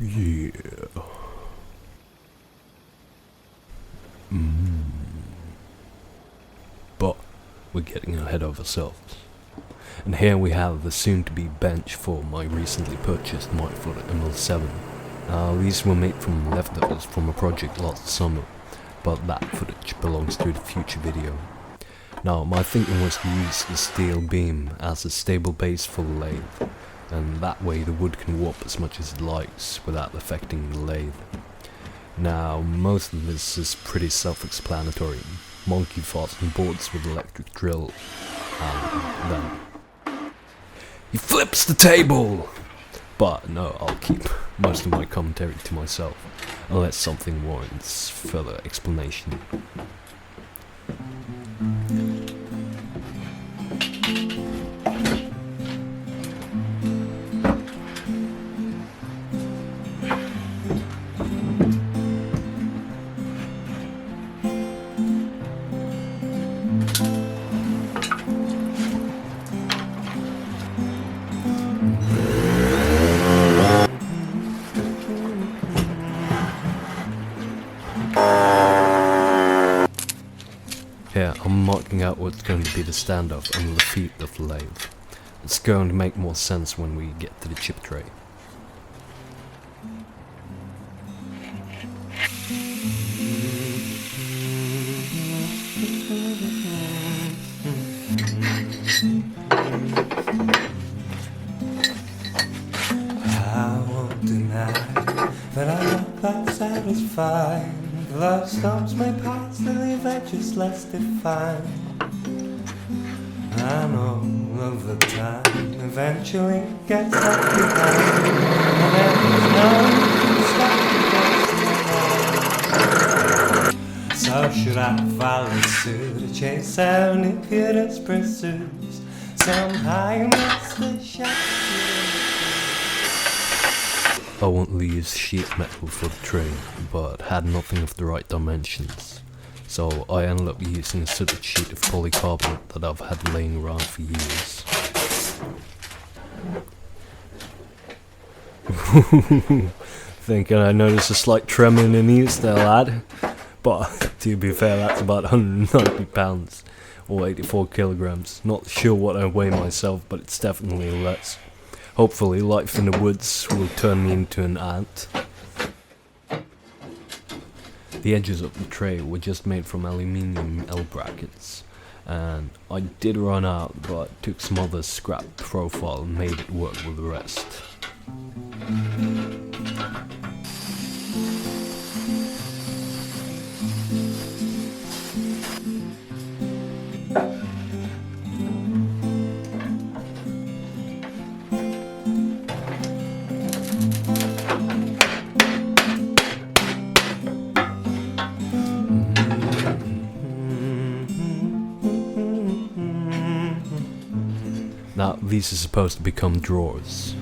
Yeah. But we're getting ahead of ourselves. And here we have the soon-to-be bench for my recently purchased Myford ML7. These were made from leftovers from a project last summer, but that footage belongs to the future video. Now, my thinking was to use the steel beam as a stable base for the lathe, and that way the wood can warp as much as it likes without affecting the lathe. Now, most of this is pretty self-explanatory. Monkey fastened boards with electric drill, and then he flips the table! But no, I'll keep most of my commentary to myself, unless something warrants further explanation. Here, I'm marking out what's going to be the standoff under the feet of the lathe. It's going to make more sense when we get to the chip tray. I won't deny that I'm not that satisfied. Love storms may pass, the leave edges less defined. I know of the time eventually gets left behind, and there is no stop. So should I follow suit or chase down impudence pursuits? Somehow you miss the shot. I wanted to use sheet metal for the tray, but had nothing of the right dimensions. So I ended up using a solid sheet of polycarbonate that I've had laying around for years. Thinking I noticed a slight tremor in the knees there, lad. But to be fair, that's about 190 pounds or 84 kilograms. Not sure what I weigh myself, but it's definitely less. Hopefully life in the woods will turn me into an ant. The edges of the tray were just made from aluminium L brackets, and I did run out, but took some other scrap profile and made it work with the rest. Now, these are supposed to become drawers.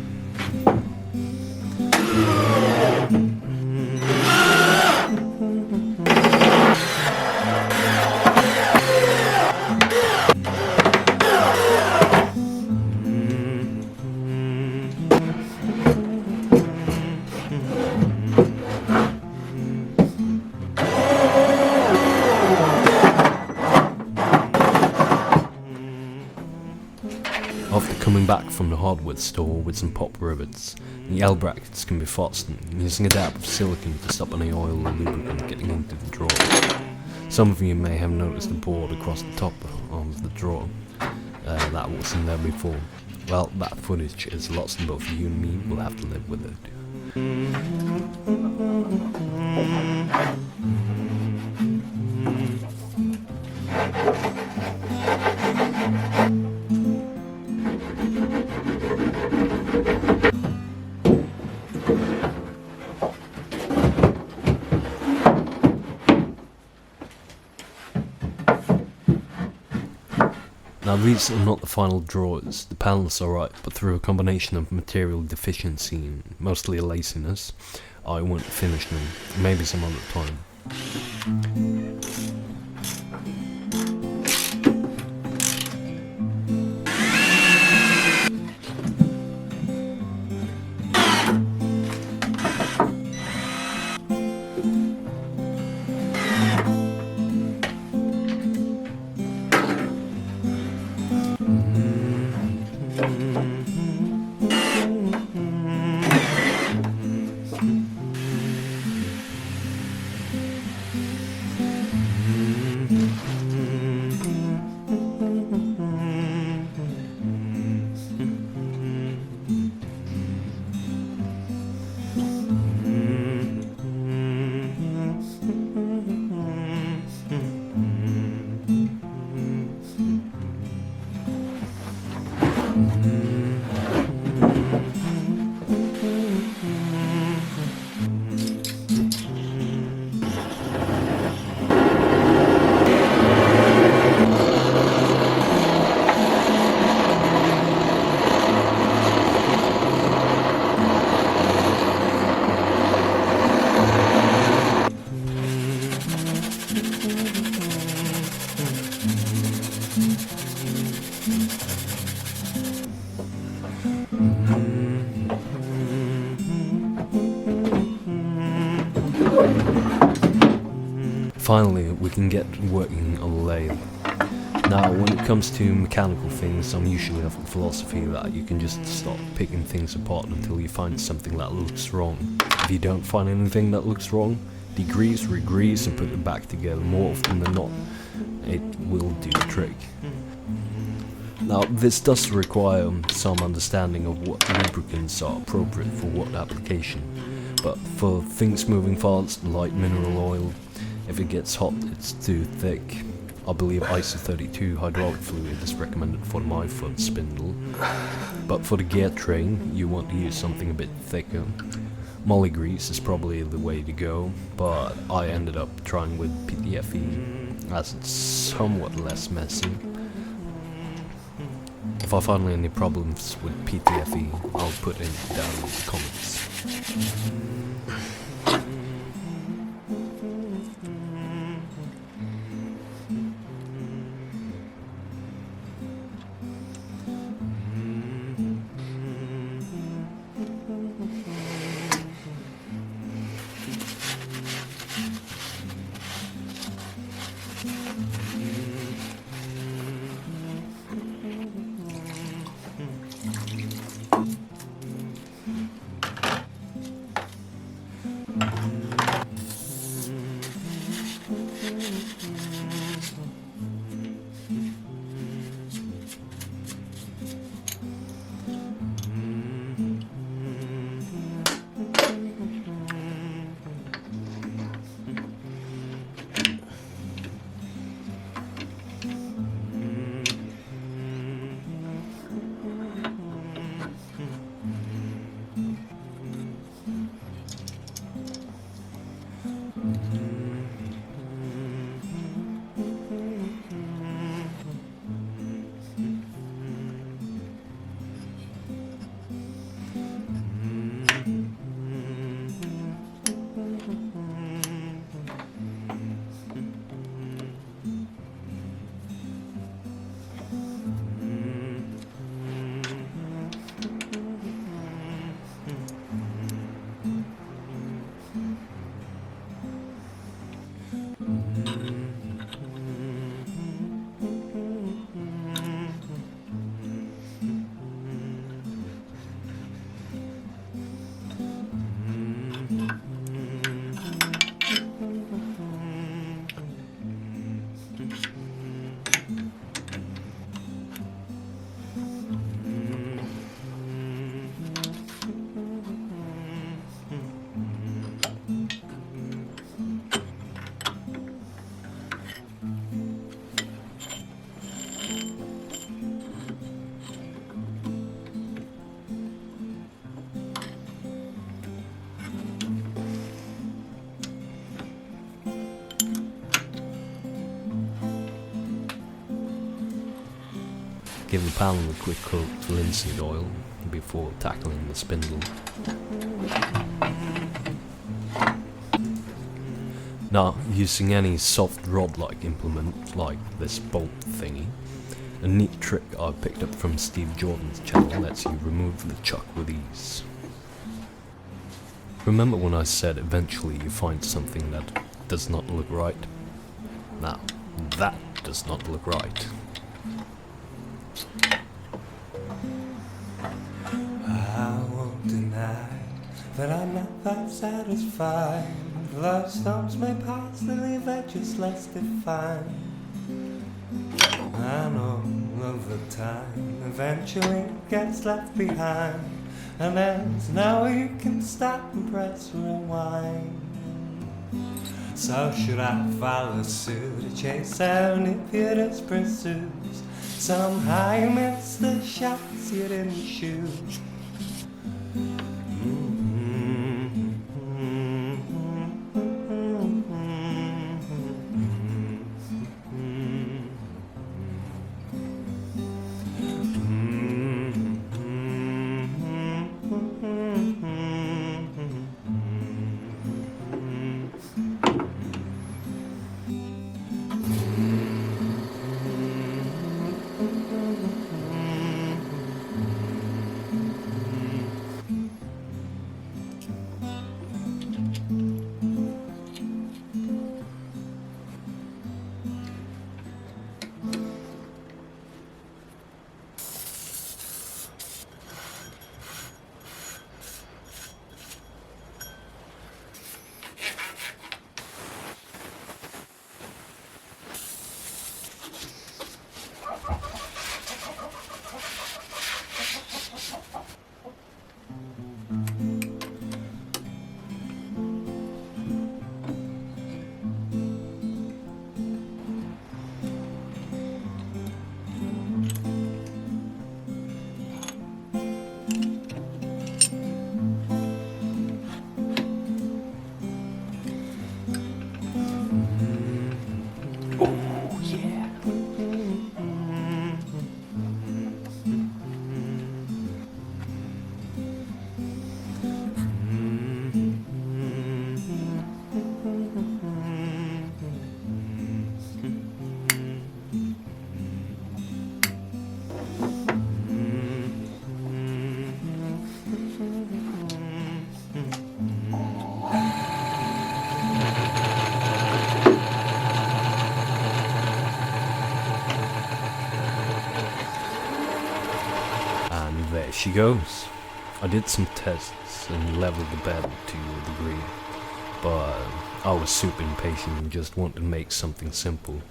After coming back from the hardware store with some pop rivets, the L brackets can be fastened using a dab of silicone to stop any oil or lubricant getting into the drawer. Some of you may have noticed the board across the top of the drawer. That wasn't there before. Well, that footage is lost and both you and me will have to live with it. Now these are not the final drawers. The panels are right, but through a combination of material deficiency and mostly laziness, I won't finish them, maybe some other time. Finally, we can get working on a lathe. Now, when it comes to mechanical things, I'm usually of the philosophy that you can just stop picking things apart until you find something that looks wrong. If you don't find anything that looks wrong, degrease, regrease and put it back together. More often than not, it will do the trick. Now, this does require some understanding of what lubricants are appropriate for what application, but for things moving fast, like mineral oil, if it gets hot, it's too thick. I believe ISO 32 hydraulic fluid is recommended for the Myford spindle, but for the gear train, you want to use something a bit thicker. Moly grease is probably the way to go, but I ended up trying with PTFE, as it's somewhat less messy. If I find any problems with PTFE, I'll put it down in the comments. Give the panel a quick coat of linseed oil before tackling the spindle. Now, using any soft rod-like implement like this bolt thingy, a neat trick I picked up from Steve Jordan's channel lets you remove the chuck with ease. Remember when I said eventually you find something that does not look right? Now, that does not look right. I won't deny that I'm not that satisfied. Love storms may pass, they leave edges less defined. I know of the time eventually gets left behind, and there's now you can stop and press rewind. So should I follow suit, to chase serendipitous pursuits? Somehow you missed the shots you didn't shoot. she goes. I did some tests and leveled the bed to a degree, but I was super impatient and just wanted to make something simple.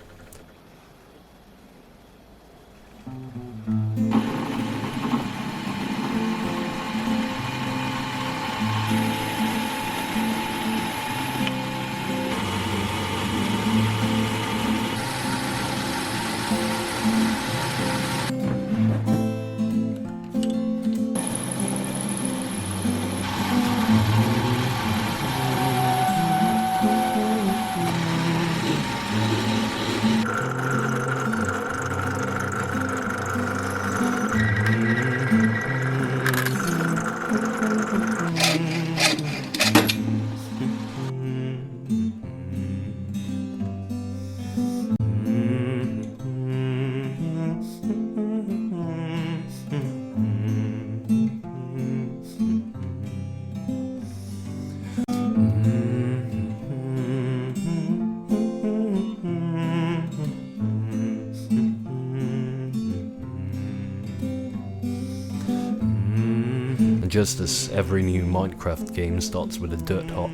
Just as every new Minecraft game starts with a dirt hut,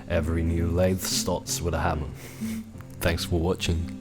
every new lathe starts with a hammer. Thanks for watching.